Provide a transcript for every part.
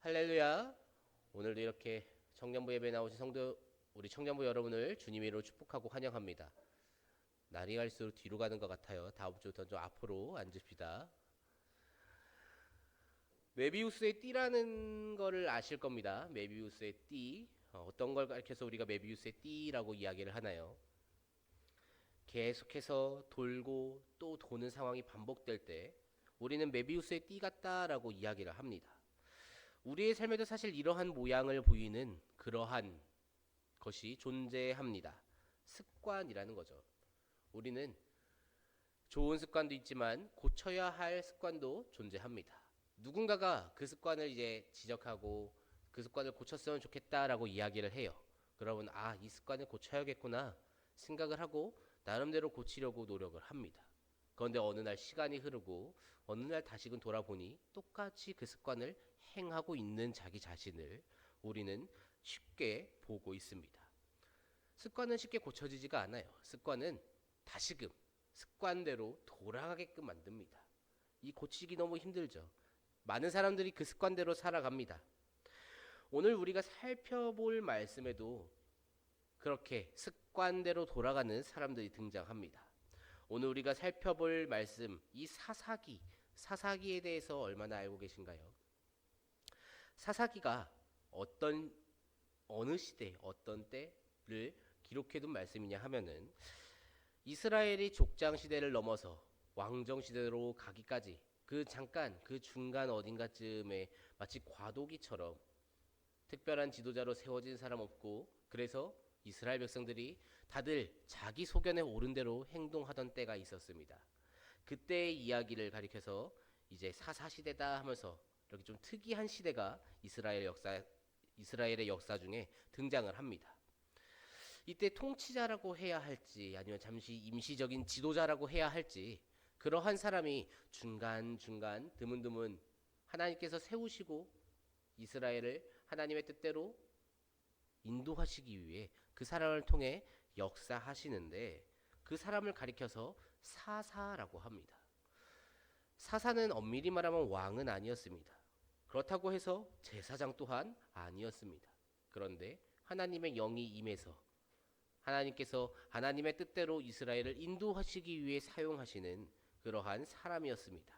할렐루야. 오늘도 이렇게 청년부 예배 나오신 성도 우리 청년부 여러분을 주님의 이름으로 축복하고 환영합니다. 날이 갈수록 뒤로 가는 것 같아요. 다음 주부터 좀 앞으로 앉읍시다. 메비우스의 띠라는 거를 아실 겁니다. 메비우스의 띠. 어떤 걸 가리켜서 우리가 메비우스의 띠라고 이야기를 하나요? 계속해서 돌고 또 도는 상황이 반복될 때 우리는 메비우스의 띠 같다라고 이야기를 합니다. 우리의 삶에도 사실 이러한 모양을 보이는 그러한 것이 존재합니다. 습관이라는 거죠. 우리는 좋은 습관도 있지만 고쳐야 할 습관도 존재합니다. 누군가가 그 습관을 이제 지적하고 그 습관을 고쳤으면 좋겠다라고 이야기를 해요. 그러면 이 습관을 고쳐야겠구나 생각을 하고 나름대로 고치려고 노력을 합니다. 그런데 어느 날 시간이 흐르고 어느 날 다시금 돌아보니 똑같이 그 습관을 행하고 있는 자기 자신을 우리는 쉽게 보고 있습니다. 습관은 쉽게 고쳐지지가 않아요. 습관은 다시금 습관대로 돌아가게끔 만듭니다. 이 고치기 너무 힘들죠. 많은 사람들이 그 습관대로 살아갑니다. 오늘 우리가 살펴볼 말씀에도 그렇게 습관대로 돌아가는 사람들이 등장합니다. 오늘 우리가 살펴볼 말씀, 이 사사기에 대해서 얼마나 알고 계신가요? 사사기가 어느 시대, 어떤 때를 기록해둔 말씀이냐 하면은 이스라엘이 족장 시대를 넘어서 왕정 시대로 가기까지 그 잠깐 그 중간 어딘가쯤에 마치 과도기처럼 특별한 지도자로 세워진 사람 없고 그래서 이스라엘 백성들이 다들 자기 소견에 오른 대로 행동하던 때가 있었습니다. 그때의 이야기를 가리켜서 이제 사사시대다 하면서 이렇게 좀 특이한 시대가 이스라엘의 역사 중에 등장을 합니다. 이때 통치자라고 해야 할지 아니면 잠시 임시적인 지도자라고 해야 할지 그러한 사람이 중간중간 드문드문 하나님께서 세우시고 이스라엘을 하나님의 뜻대로 인도하시기 위해 그 사람을 통해 역사하시는데 그 사람을 가리켜서 사사라고 합니다. 사사는 엄밀히 말하면 왕은 아니었습니다. 그렇다고 해서 제사장 또한 아니었습니다. 그런데 하나님의 영이 임해서 하나님께서 하나님의 뜻대로 이스라엘을 인도하시기 위해 사용하시는 그러한 사람이었습니다.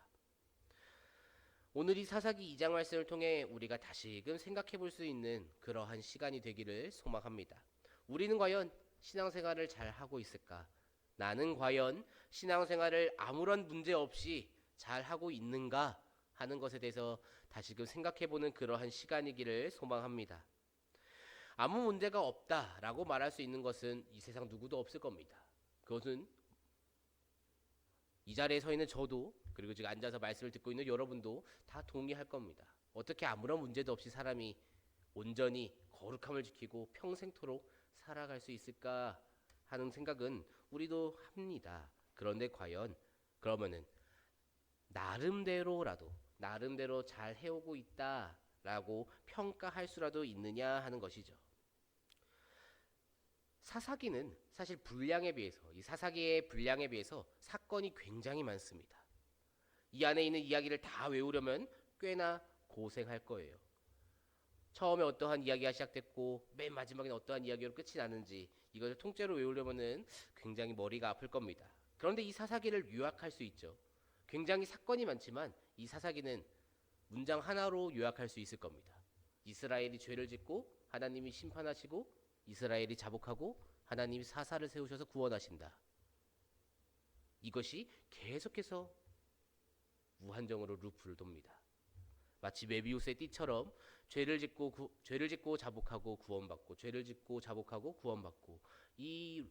오늘 이 사사기 2장 말씀을 통해 우리가 다시금 생각해 볼 수 있는 그러한 시간이 되기를 소망합니다. 우리는 과연 신앙생활을 잘 하고 있을까? 나는 과연 신앙생활을 아무런 문제 없이 잘 하고 있는가 하는 것에 대해서 다시금 생각해 보는 그러한 시간이기를 소망합니다. 아무 문제가 없다라고 말할 수 있는 것은 이 세상 누구도 없을 겁니다. 그것은 이 자리에 서 있는 저도 그리고 지금 앉아서 말씀을 듣고 있는 여러분도 다 동의할 겁니다. 어떻게 아무런 문제도 없이 사람이 온전히 거룩함을 지키고 평생토록 살아갈 수 있을까 하는 생각은 우리도 합니다. 그런데 과연 그러면은 나름대로 잘 해오고 있다라고 평가할 수라도 있느냐 하는 것이죠. 사사기는 사실 이 사사기의 분량에 비해서 사건이 굉장히 많습니다. 이 안에 있는 이야기를 다 외우려면 꽤나 고생할 거예요. 처음에 어떠한 이야기가 시작됐고 맨 마지막에는 어떠한 이야기로 끝이 나는지 이것을 통째로 외우려면은 굉장히 머리가 아플 겁니다. 그런데 이 사사기를 요약할 수 있죠. 굉장히 사건이 많지만 이 사사기는 문장 하나로 요약할 수 있을 겁니다. 이스라엘이 죄를 짓고 하나님이 심판하시고 이스라엘이 자복하고 하나님이 사사를 세우셔서 구원하신다. 이것이 계속해서 무한정으로 루프를 돕니다. 마치 메비우스의 띠처럼 죄를 짓고 자복하고 구원받고 죄를 짓고 자복하고 구원받고 이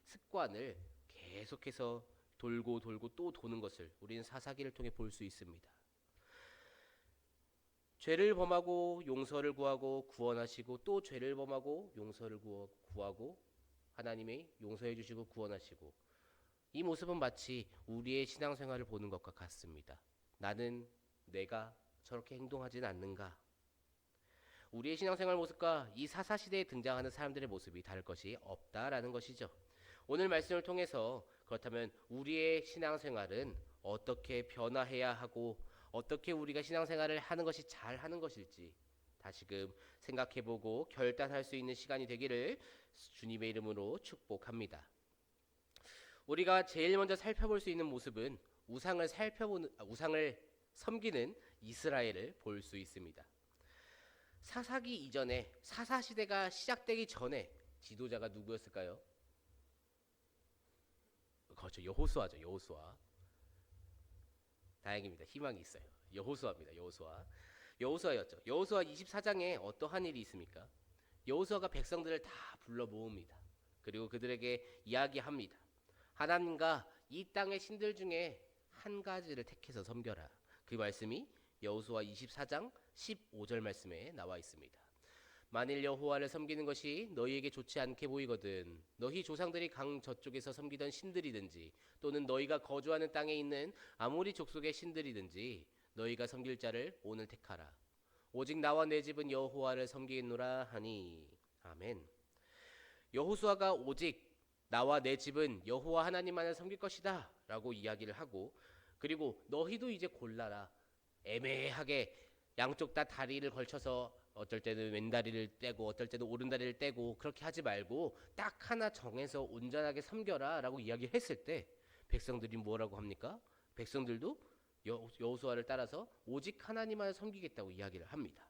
습관을 계속해서 돌고 또 도는 것을 우리는 사사기를 통해 볼 수 있습니다. 죄를 범하고 용서를 구하고 구원하시고 또 죄를 범하고 용서를 구하고 하나님이 용서해 주시고 구원하시고 이 모습은 마치 우리의 신앙생활을 보는 것과 같습니다. 내가 저렇게 행동하진 않는가? 우리의 신앙생활 모습과 이 사사시대에 등장하는 사람들의 모습이 다를 것이 없다라는 것이죠. 오늘 말씀을 통해서 그렇다면 우리의 신앙생활은 어떻게 변화해야 하고 어떻게 우리가 신앙생활을 하는 것이 잘 하는 것일지 다시금 생각해보고 결단할 수 있는 시간이 되기를 주님의 이름으로 축복합니다. 우리가 제일 먼저 살펴볼 수 있는 모습은 우상을 섬기는 이스라엘을 볼 수 있습니다. 사사기 이전에 사사 시대가 시작되기 전에 지도자가 누구였을까요? 그렇죠. 여호수아죠. 여호수아. 다행입니다. 희망이 있어요. 여호수아입니다. 여호수아였죠. 여호수아 24장에 어떠한 일이 있습니까? 여호수아가 백성들을 다 불러 모읍니다. 그리고 그들에게 이야기합니다. 하나님과 이 땅의 신들 중에 한 가지를 택해서 섬겨라. 그 말씀이 여호수아 24장 15절 말씀에 나와 있습니다. 만일 여호와를 섬기는 것이 너희에게 좋지 않게 보이거든 너희 조상들이 강 저쪽에서 섬기던 신들이든지 또는 너희가 거주하는 땅에 있는 아모리 족속의 신들이든지 너희가 섬길 자를 오늘 택하라. 오직 나와 내 집은 여호와를 섬기겠노라 하니. 아멘. 여호수아가 오직 나와 내 집은 여호와 하나님만을 섬길 것이다 라고 이야기를 하고, 그리고 너희도 이제 골라라. 애매하게 양쪽 다 다리를 걸쳐서 어떨 때는 왼다리를 떼고 어떨 때는 오른다리를 떼고 그렇게 하지 말고 딱 하나 정해서 온전하게 섬겨라 라고 이야기했을 때 백성들이 뭐라고 합니까? 백성들도 여호수아를 따라서 오직 하나님만을 섬기겠다고 이야기를 합니다.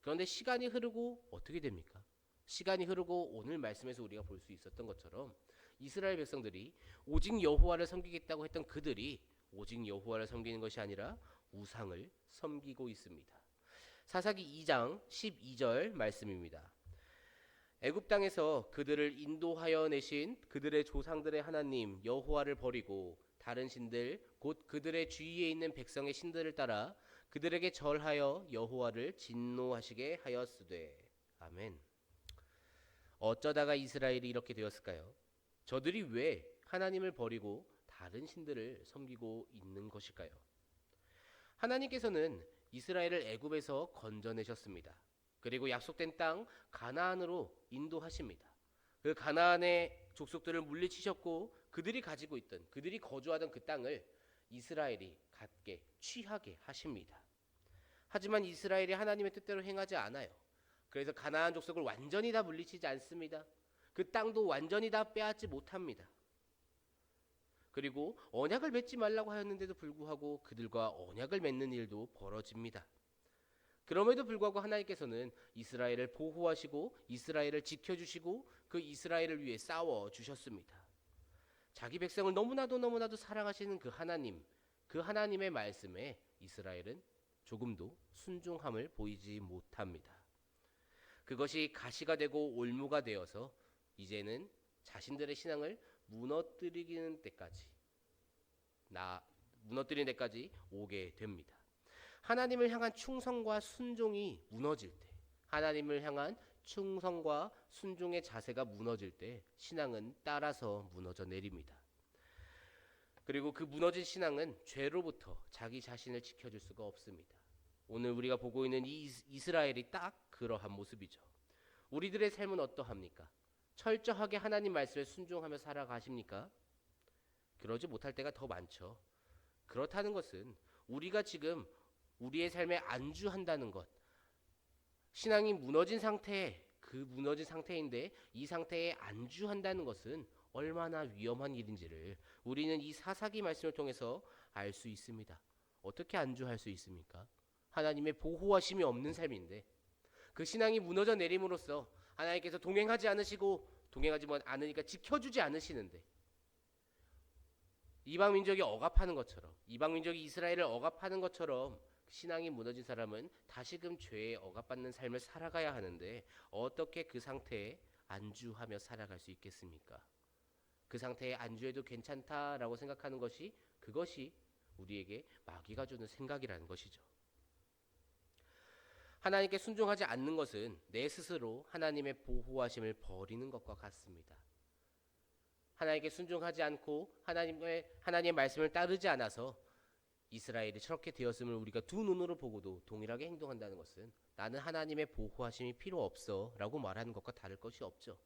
그런데 시간이 흐르고 어떻게 됩니까? 시간이 흐르고 오늘 말씀에서 우리가 볼 수 있었던 것처럼 이스라엘 백성들이 오직 여호와를 섬기겠다고 했던 그들이 오직 여호와를 섬기는 것이 아니라 우상을 섬기고 있습니다. 사사기 2장 12절 말씀입니다. 애굽 땅에서 그들을 인도하여 내신 그들의 조상들의 하나님 여호와를 버리고 다른 신들 곧 그들의 주위에 있는 백성의 신들을 따라 그들에게 절하여 여호와를 진노하시게 하였으되. 아멘. 어쩌다가 이스라엘이 이렇게 되었을까요? 저들이 왜 하나님을 버리고 다른 신들을 섬기고 있는 것일까요? 하나님께서는 이스라엘을 애굽에서 건져내셨습니다. 그리고 약속된 땅 가나안으로 인도하십니다. 그 가나안의 족속들을 물리치셨고 그들이 가지고 있던 그들이 거주하던 그 땅을 이스라엘이 갖게 취하게 하십니다. 하지만 이스라엘이 하나님의 뜻대로 행하지 않아요. 그래서 가나안 족속을 완전히 다 물리치지 않습니다. 그 땅도 완전히 다 빼앗지 못합니다. 그리고 언약을 맺지 말라고 하였는데도 불구하고 그들과 언약을 맺는 일도 벌어집니다. 그럼에도 불구하고 하나님께서는 이스라엘을 보호하시고 이스라엘을 지켜주시고 그 이스라엘을 위해 싸워주셨습니다. 자기 백성을 너무나도 사랑하시는 그 하나님의 말씀에 이스라엘은 조금도 순종함을 보이지 못합니다. 그것이 가시가 되고 올무가 되어서 이제는 자신들의 신앙을 무너뜨리는 데까지 오게 됩니다. 하나님을 향한 충성과 순종이 무너질 때, 하나님을 향한 충성과 순종의 자세가 무너질 때 신앙은 따라서 무너져 내립니다. 그리고 그 무너진 신앙은 죄로부터 자기 자신을 지켜줄 수가 없습니다. 오늘 우리가 보고 있는 이 이스라엘이 딱 그러한 모습이죠. 우리들의 삶은 어떠합니까? 철저하게 하나님 말씀에 순종하며 살아가십니까? 그러지 못할 때가 더 많죠. 그렇다는 것은 우리가 지금 우리의 삶에 안주한다는 것, 신앙이 무너진 상태인데 이 상태에 안주한다는 것은 얼마나 위험한 일인지를 우리는 이 사사기 말씀을 통해서 알 수 있습니다. 어떻게 안주할 수 있습니까? 하나님의 보호하심이 없는 삶인데 그 신앙이 무너져 내림으로써 하나님께서 동행하지 않으니까 지켜주지 않으시는데 이방 민족이 이스라엘을 억압하는 것처럼 신앙이 무너진 사람은 다시금 죄에 억압받는 삶을 살아가야 하는데 어떻게 그 상태에 안주하며 살아갈 수 있겠습니까? 그 상태에 안주해도 괜찮다라고 생각하는 그것이 우리에게 마귀가 주는 생각이라는 것이죠. 하나님께 순종하지 않는 것은 내 스스로 하나님의 보호하심을 버리는 것과 같습니다. 하나님께 순종하지 않고 하나님의 말씀을 따르지 않아서 이스라엘이 저렇게 되었음을 우리가 두 눈으로 보고도 동일하게 행동한다는 것은 나는 하나님의 보호하심이 필요 없어 라고 말하는 것과 다를 것이 없죠.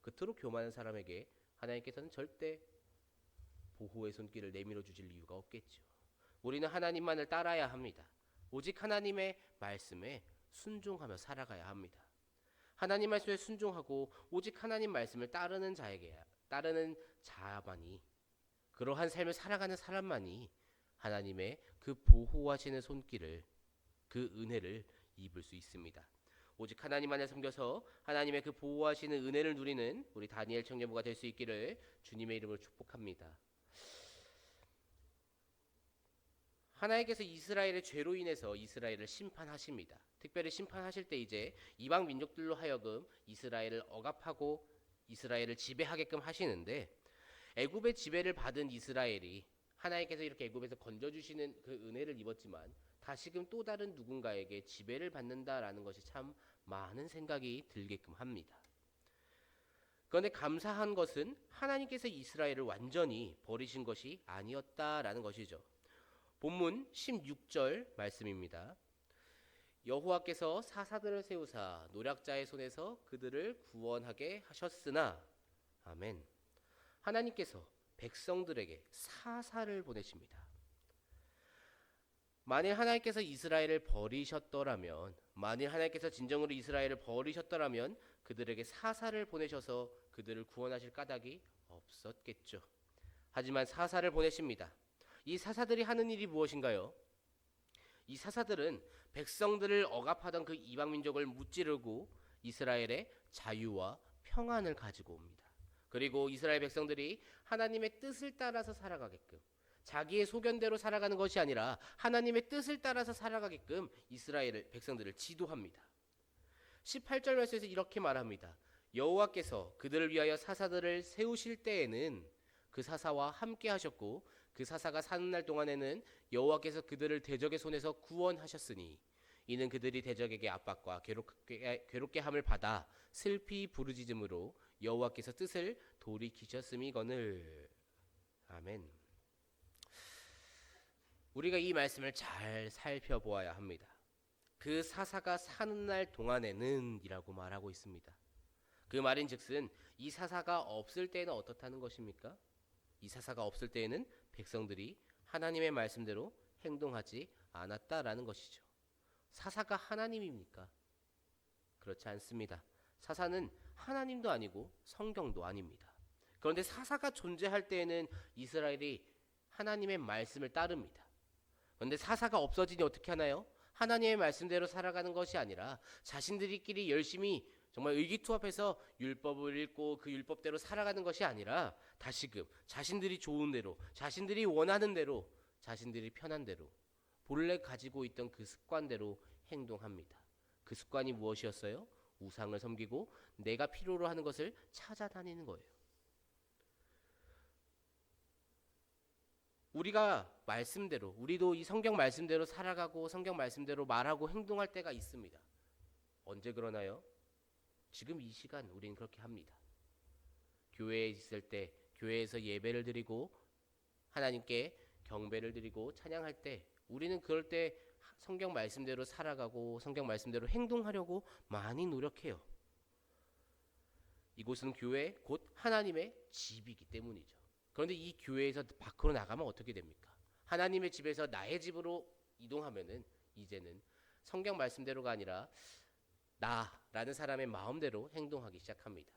그토록 교만한 사람에게 하나님께서는 절대 보호의 손길을 내밀어 주실 이유가 없겠죠. 우리는 하나님만을 따라야 합니다. 오직 하나님의 말씀에 순종하며 살아가야 합니다. 하나님 말씀에 순종하고 오직 하나님 말씀을 따르는 자만이, 그러한 삶을 살아가는 사람만이 하나님의 그 보호하시는 손길을, 그 은혜를 입을 수 있습니다. 오직 하나님 안에 섬겨서 하나님의 그 보호하시는 은혜를 누리는 우리 다니엘 청년부가 될 수 있기를 주님의 이름으로 축복합니다. 하나님께서 이스라엘의 죄로 인해서 이스라엘을 심판하십니다. 특별히 심판하실 때 이제 이방 민족들로 하여금 이스라엘을 억압하고 이스라엘을 지배하게끔 하시는데, 애굽의 지배를 받은 이스라엘이 하나님께서 이렇게 애굽에서 건져주시는 그 은혜를 입었지만 다시금 또 다른 누군가에게 지배를 받는다라는 것이 참 많은 생각이 들게끔 합니다. 그런데 감사한 것은 하나님께서 이스라엘을 완전히 버리신 것이 아니었다라는 것이죠. 본문 16절 말씀입니다. 여호와께서 사사들을 세우사 노략자의 손에서 그들을 구원하게 하셨으나, 아멘. 하나님께서 백성들에게 사사를 보내십니다. 만일 하나님께서 이스라엘을 버리셨더라면, 만일 하나님께서 진정으로 이스라엘을 버리셨더라면 그들에게 사사를 보내셔서 그들을 구원하실 까닭이 없었겠죠. 하지만 사사를 보내십니다. 이 사사들이 하는 일이 무엇인가요? 이 사사들은 백성들을 억압하던 그 이방 민족을 무찌르고 이스라엘의 자유와 평안을 가지고 옵니다. 그리고 이스라엘 백성들이 하나님의 뜻을 따라서 살아가게끔, 자기의 소견대로 살아가는 것이 아니라 하나님의 뜻을 따라서 살아가게끔 이스라엘 백성들을 지도합니다. 18절 말씀에서 이렇게 말합니다. 여호와께서 그들을 위하여 사사들을 세우실 때에는 그 사사와 함께 하셨고 그 사사가 사는 날 동안에는 여호와께서 그들을 대적의 손에서 구원하셨으니 이는 그들이 대적에게 압박과 괴롭게 함을 받아 슬피 부르짖음으로 여호와께서 뜻을 돌이키셨음이거늘. 아멘. 우리가 이 말씀을 잘 살펴보아야 합니다. 그 사사가 사는 날 동안에는 이라고 말하고 있습니다. 그 말인즉슨 이 사사가 없을 때는 어떻다는 것입니까? 이 사사가 없을 때에는 백성들이 하나님의 말씀대로 행동하지 않았다라는 것이죠. 사사가 하나님입니까? 그렇지 않습니다. 사사는 하나님도 아니고 성경도 아닙니다. 그런데 사사가 존재할 때에는 이스라엘이 하나님의 말씀을 따릅니다. 그런데 사사가 없어지니 어떻게 하나요? 하나님의 말씀대로 살아가는 것이 아니라 자신들끼리 열심히 정말 의기투합해서 율법을 읽고 그 율법대로 살아가는 것이 아니라 다시금 자신들이 좋은 대로, 자신들이 원하는 대로, 자신들이 편한 대로 본래 가지고 있던 그 습관대로 행동합니다. 그 습관이 무엇이었어요? 우상을 섬기고 내가 필요로 하는 것을 찾아다니는 거예요. 우리가 말씀대로, 우리도 이 성경 말씀대로 살아가고 성경 말씀대로 말하고 행동할 때가 있습니다. 언제 그러나요? 지금 이 시간 우리는 그렇게 합니다. 교회에 있을 때, 교회에서 예배를 드리고 하나님께 경배를 드리고 찬양할 때 우리는 그럴 때 성경 말씀대로 살아가고 성경 말씀대로 행동하려고 많이 노력해요. 이곳은 교회 곧 하나님의 집이기 때문이죠. 그런데 이 교회에서 밖으로 나가면 어떻게 됩니까? 하나님의 집에서 나의 집으로 이동하면은 이제는 성경 말씀대로가 아니라 나라는 사람의 마음대로 행동하기 시작합니다.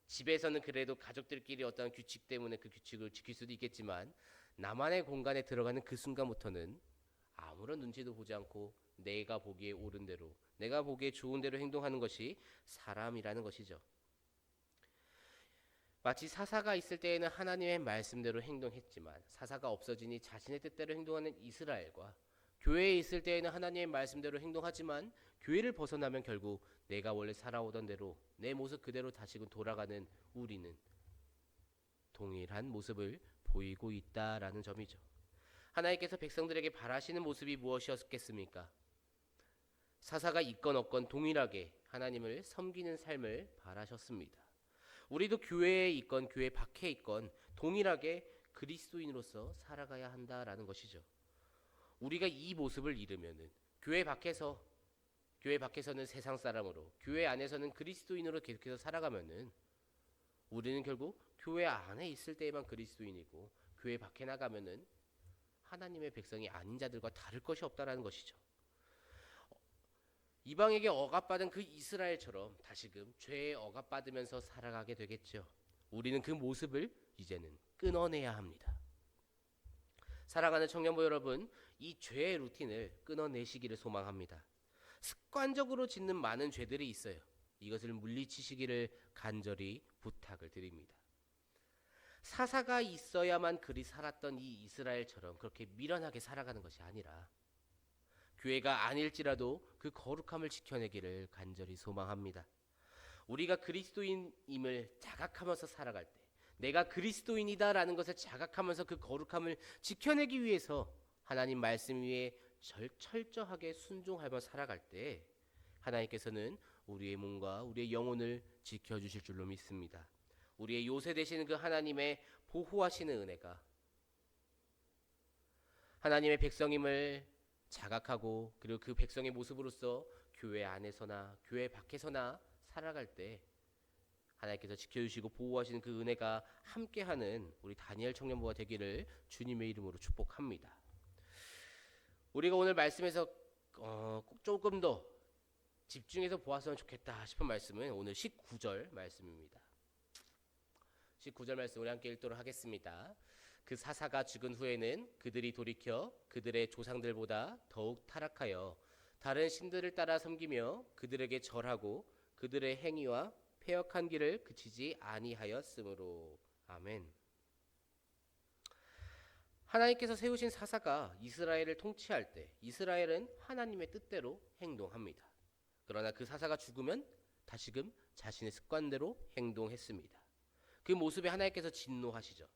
집에서는 그래도 가족들끼리 어떤 규칙 때문에 그 규칙을 지킬 수도 있겠지만 나만의 공간에 들어가는 그 순간부터는 아무런 눈치도 보지 않고 내가 보기에 옳은 대로, 내가 보기에 좋은 대로 행동하는 것이 사람이라는 것이죠. 마치 사사가 있을 때에는 하나님의 말씀대로 행동했지만 사사가 없어지니 자신의 뜻대로 행동하는 이스라엘과 교회에 있을 때에는 하나님의 말씀대로 행동하지만 교회를 벗어나면 결국 내가 원래 살아오던 대로 내 모습 그대로 다시금 돌아가는 우리는 동일한 모습을 보이고 있다라는 점이죠. 하나님께서 백성들에게 바라시는 모습이 무엇이었겠습니까? 사사가 있건 없건 동일하게 하나님을 섬기는 삶을 바라셨습니다. 우리도 교회에 있건 교회 밖에 있건 동일하게 그리스도인으로서 살아가야 한다라는 것이죠. 우리가 이 모습을 잃으면은 교회 밖에서는 세상 사람으로, 교회 안에서는 그리스도인으로 계속해서 살아가면은 우리는 결국 교회 안에 있을 때에만 그리스도인이고 교회 밖에 나가면은 하나님의 백성이 아닌 자들과 다를 것이 없다라는 것이죠. 이방에게 억압받은 그 이스라엘처럼 다시금 죄에 억압받으면서 살아가게 되겠죠. 우리는 그 모습을 이제는 끊어내야 합니다. 사랑하는 청년부 여러분, 이 죄의 루틴을 끊어내시기를 소망합니다. 습관적으로 짓는 많은 죄들이 있어요. 이것을 물리치시기를 간절히 부탁을 드립니다. 사사가 있어야만 그리 살았던 이 이스라엘처럼 그렇게 미련하게 살아가는 것이 아니라 교회가 아닐지라도 그 거룩함을 지켜내기를 간절히 소망합니다. 우리가 그리스도인임을 자각하면서 살아갈 때, 내가 그리스도인이다라는 것을 자각하면서 그 거룩함을 지켜내기 위해서 하나님 말씀 위에 철저하게 순종하며 살아갈 때 하나님께서는 우리의 몸과 우리의 영혼을 지켜주실 줄로 믿습니다. 우리의 요새 되시는 그 하나님의 보호하시는 은혜가 하나님의 백성임을 자각하고 그리고 그 백성의 모습으로서 교회 안에서나 교회 밖에서나 살아갈 때 하나님께서 지켜주시고 보호하시는 그 은혜가 함께하는 우리 다니엘 청년부가 되기를 주님의 이름으로 축복합니다. 우리가 오늘 말씀에서 조금 더 집중해서 보았으면 좋겠다 싶은 말씀은 오늘 19절 말씀입니다. 19절 말씀 우리 함께 읽도록 하겠습니다. 그 사사가 죽은 후에는 그들이 돌이켜 그들의 조상들보다 더욱 타락하여 다른 신들을 따라 섬기며 그들에게 절하고 그들의 행위와 패역한 길을 그치지 아니하였으므로. 아멘. 하나님께서 세우신 사사가 이스라엘을 통치할 때 이스라엘은 하나님의 뜻대로 행동합니다. 그러나 그 사사가 죽으면 다시금 자신의 습관대로 행동했습니다. 그 모습에 하나님께서 진노하시죠.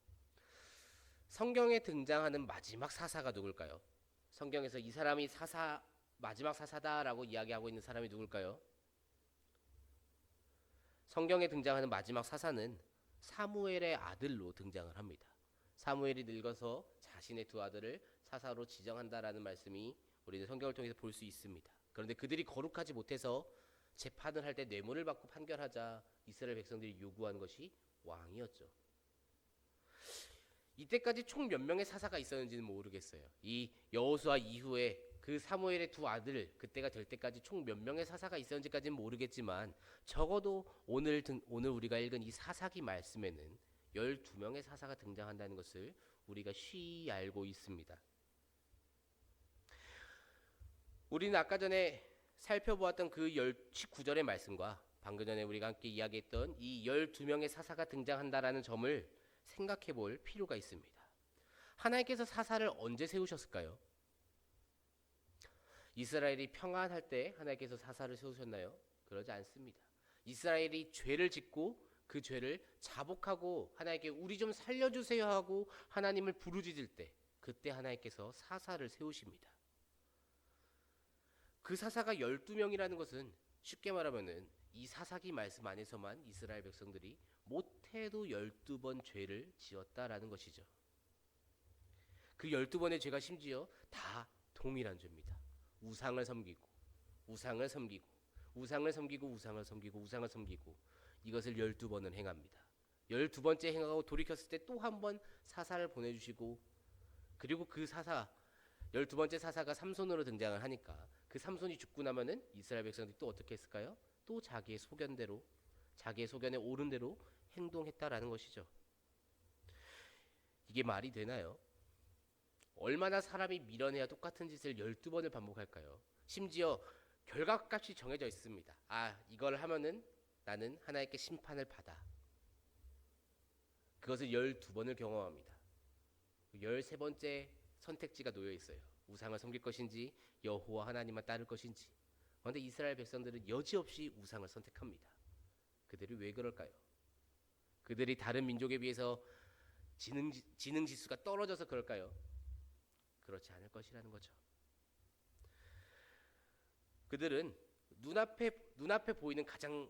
성경에 등장하는 마지막 사사가 누굴까요? 성경에서 이 사람이 마지막 사사다라고 이야기하고 있는 사람이 누굴까요? 성경에 등장하는 마지막 사사는 사무엘의 아들로 등장을 합니다. 사무엘이 늙어서 자신의 두 아들을 사사로 지정한다라는 말씀이 우리는 성경을 통해서 볼 수 있습니다. 그런데 그들이 거룩하지 못해서 재판을 할 때 뇌물을 받고 판결하자 이스라엘 백성들이 요구한 것이 왕이었죠. 이때까지 총 몇 명의 사사가 있었는지는 모르겠어요. 이 여호수아 이후에 그 사무엘의 두 아들 그때가 될 때까지 총 몇 명의 사사가 있었는지까지는 모르겠지만 적어도 오늘 우리가 읽은 이 사사기 말씀에는 12명의 사사가 등장한다는 것을 우리가 쉬이 알고 있습니다. 우리는 아까 전에 살펴보았던 그 19절의 말씀과 방금 전에 우리가 함께 이야기했던 이 12명의 사사가 등장한다라는 점을 생각해 볼 필요가 있습니다. 하나님께서 사사를 언제 세우셨을까요? 이스라엘이 평안할 때 하나님께서 사사를 세우셨나요? 그러지 않습니다. 이스라엘이 죄를 짓고 그 죄를 자복하고 하나님께 우리 좀 살려주세요 하고 하나님을 부르짖을 때 그때 하나님께서 사사를 세우십니다. 그 사사가 12명이라는 것은 쉽게 말하면은 이 사사기 말씀 안에서만 이스라엘 백성들이 못해도 12번 죄를 지었다라는 것이죠. 그 12번의 죄가 심지어 다 동일한 죄입니다. 우상을 섬기고 우상을 섬기고 우상을 섬기고 우상을 섬기고 우상을 섬기고 이것을 12번을 행합니다. 12번째 행하고 돌이켰을 때 또 한 번 사사를 보내주시고 그리고 그 사사 12번째 사사가 삼손으로 등장을 하니까 그 삼손이 죽고 나면은 이스라엘 백성들이 또 어떻게 했을까요? 또 자기의 소견대로 자기의 소견에 옳은 대로 행동했다라는 것이죠. 이게 말이 되나요? 얼마나 사람이 미련해야 똑같은 짓을 12번을 반복할까요? 심지어 결과값이 정해져 있습니다. 이걸 하면은 나는 하나님께 심판을 받아. 그것을 12번을 경험합니다. 13번째 선택지가 놓여 있어요. 우상을 섬길 것인지 여호와 하나님만 따를 것인지. 그런데 이스라엘 백성들은 여지없이 우상을 선택합니다. 그들이 왜 그럴까요? 그들이 다른 민족에 비해서 지능 지수가 떨어져서 그럴까요? 그렇지 않을 것이라는 거죠. 그들은 눈앞에 보이는 가장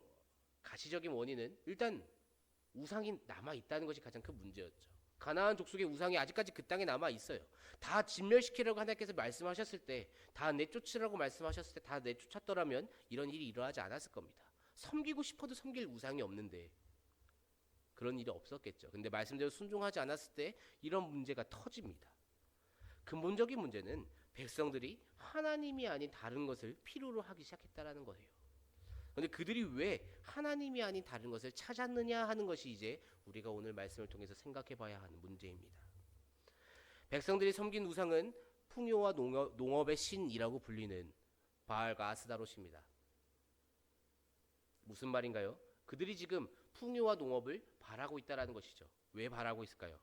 가시적인 원인은 일단 우상이 남아 있다는 것이 가장 큰 문제였죠. 가나안 족속의 우상이 아직까지 그 땅에 남아 있어요. 다 진멸시키라고 하나님께서 말씀하셨을 때, 다 내쫓으라고 말씀하셨을 때, 다 내쫓았더라면 이런 일이 일어나지 않았을 겁니다. 섬기고 싶어도 섬길 우상이 없는데 그런 일이 없었겠죠. 근데 말씀대로 순종하지 않았을 때 이런 문제가 터집니다. 근본적인 문제는 백성들이 하나님이 아닌 다른 것을 필요로 하기 시작했다라는 거예요. 그런데 그들이 왜 하나님이 아닌 다른 것을 찾았느냐 하는 것이 이제 우리가 오늘 말씀을 통해서 생각해 봐야 하는 문제입니다. 백성들이 섬긴 우상은 풍요와 농업의 신이라고 불리는 바알과 아스다롯입니다. 무슨 말인가요? 그들이 지금 풍요와 농업을 바라고 있다라는 것이죠. 왜 바라고 있을까요?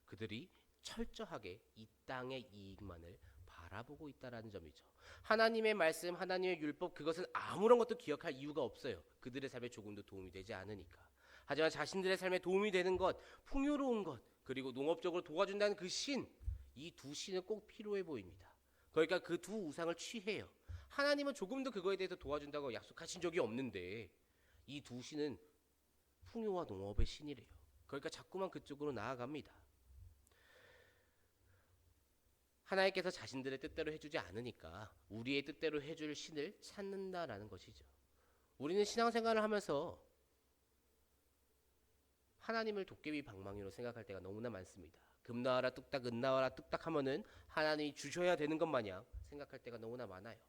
그들이 철저하게 이 땅의 이익만을 바라보고 있다라는 점이죠. 하나님의 말씀, 하나님의 율법, 그것은 아무런 것도 기억할 이유가 없어요. 그들의 삶에 조금도 도움이 되지 않으니까. 하지만 자신들의 삶에 도움이 되는 것, 풍요로운 것, 그리고 농업적으로 도와준다는 그 신, 이 두 신은 꼭 필요해 보입니다. 그러니까 그 두 우상을 취해요. 하나님은 조금도 그거에 대해서 도와준다고 약속하신 적이 없는데 이 두 신은 풍요와 농업의 신이래요. 그러니까 자꾸만 그쪽으로 나아갑니다. 하나님께서 자신들의 뜻대로 해주지 않으니까 우리의 뜻대로 해줄 신을 찾는다라는 것이죠. 우리는 신앙생활을 하면서 하나님을 도깨비 방망이로 생각할 때가 너무나 많습니다. 금 나와라 뚝딱, 은 나와라 뚝딱 하면은 하나님이 주셔야 되는 것 마냥 생각할 때가 너무나 많아요.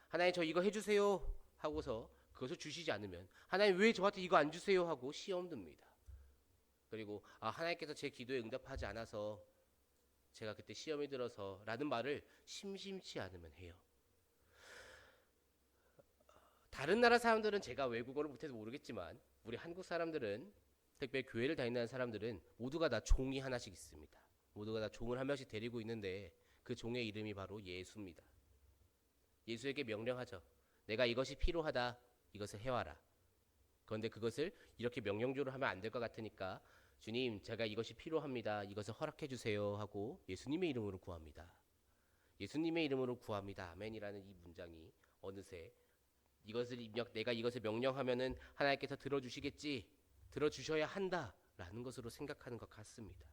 하나님 저 이거 해주세요 하고서 그것을 주시지 않으면 하나님 왜 저한테 이거 안 주세요 하고 시험 듭니다. 그리고 하나님께서 제 기도에 응답하지 않아서 제가 그때 시험이 들어서 라는 말을 심심치 않으면 해요. 다른 나라 사람들은 제가 외국어를 못해서 모르겠지만 우리 한국 사람들은 특별히 교회를 다니는 사람들은 모두가 다 종이 하나씩 있습니다. 모두가 다 종을 한 명씩 데리고 있는데 그 종의 이름이 바로 예수입니다. 예수에게 명령하죠. 내가 이것이 필요하다. 이것을 해와라. 그런데 그것을 이렇게 명령조로 하면 안 될 것 같으니까 주님 제가 이것이 필요합니다. 이것을 허락해 주세요 하고 예수님의 이름으로 구합니다. 예수님의 이름으로 구합니다. 아멘이라는 이 문장이 어느새 내가 이것을 명령하면은 하나님께서 들어주시겠지. 들어주셔야 한다라는 것으로 생각하는 것 같습니다.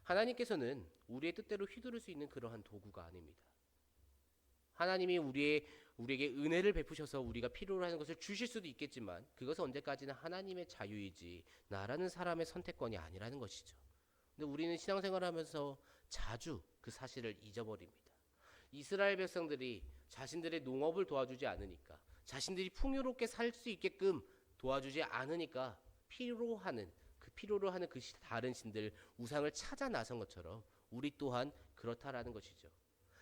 하나님께서는 우리의 뜻대로 휘두를 수 있는 그러한 도구가 아닙니다. 하나님이 우리에게 은혜를 베푸셔서 우리가 필요로 하는 것을 주실 수도 있겠지만 그것은 언제까지나 하나님의 자유이지 나라는 사람의 선택권이 아니라는 것이죠. 근데 우리는 신앙생활을 하면서 자주 그 사실을 잊어버립니다. 이스라엘 백성들이 자신들의 농업을 도와주지 않으니까 자신들이 풍요롭게 살 수 있게끔 도와주지 않으니까 필요로 하는 그 다른 신들 우상을 찾아 나선 것처럼 우리 또한 그렇다라는 것이죠.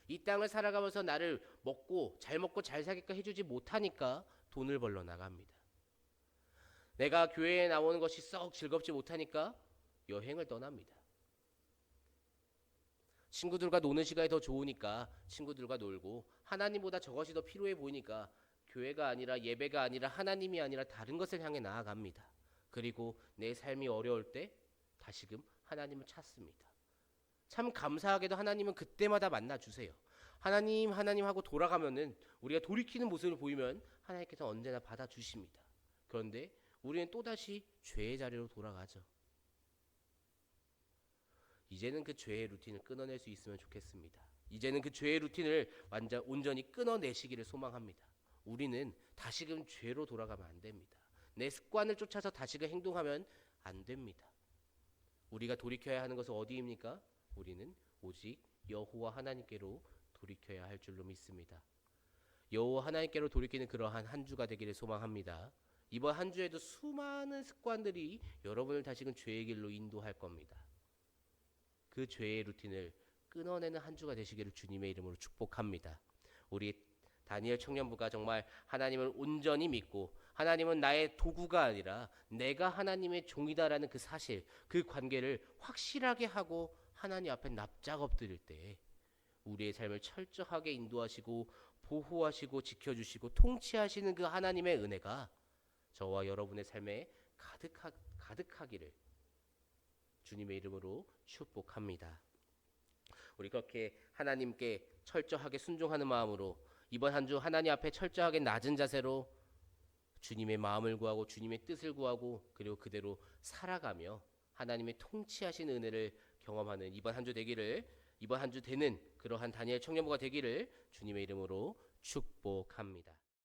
이 땅을 살아가면서 나를 먹고 잘 살게끔 해주지 못하니까 돈을 벌러 나갑니다. 내가 교회에 나오는 것이 썩 즐겁지 못하니까 여행을 떠납니다. 친구들과 노는 시간이 더 좋으니까 친구들과 놀고 하나님보다 저것이 더 필요해 보이니까 교회가 아니라 예배가 아니라 하나님이 아니라 다른 것을 향해 나아갑니다. 그리고 내 삶이 어려울 때 다시금 하나님을 찾습니다. 참 감사하게도 하나님은 그때마다 만나주세요. 하나님 하고 돌아가면은 우리가 돌이키는 모습을 보이면 하나님께서 언제나 받아주십니다. 그런데 우리는 또다시 죄의 자리로 돌아가죠. 이제는 그 죄의 루틴을 끊어낼 수 있으면 좋겠습니다. 이제는 그 죄의 루틴을 온전히 끊어내시기를 소망합니다. 우리는 다시금 죄로 돌아가면 안 됩니다. 내 습관을 쫓아서 다시금 행동하면 안 됩니다. 우리가 돌이켜야 하는 것은 어디입니까? 우리는 오직 여호와 하나님께로 돌이켜야 할 줄로 믿습니다. 여호와 하나님께로 돌이키는 그러한 한 주가 되기를 소망합니다. 이번 한 주에도 수많은 습관들이 여러분을 다시금 죄의 길로 인도할 겁니다. 그 죄의 루틴을 끊어내는 한 주가 되시기를 주님의 이름으로 축복합니다. 우리 다니엘 청년부가 정말 하나님을 온전히 믿고 하나님은 나의 도구가 아니라 내가 하나님의 종이다라는 그 사실, 그 관계를 확실하게 하고 하나님 앞에 납작 엎드릴 때 우리의 삶을 철저하게 인도하시고 보호하시고 지켜주시고 통치하시는 그 하나님의 은혜가 저와 여러분의 삶에 가득하기를 주님의 이름으로 축복합니다. 우리 그렇게 하나님께 철저하게 순종하는 마음으로 이번 한 주 하나님 앞에 철저하게 낮은 자세로 주님의 마음을 구하고 주님의 뜻을 구하고 그리고 그대로 살아가며 하나님의 통치하신 은혜를 경험하는 이번 한 주 되는 그러한 다니엘 청년부가 되기를 주님의 이름으로 축복합니다.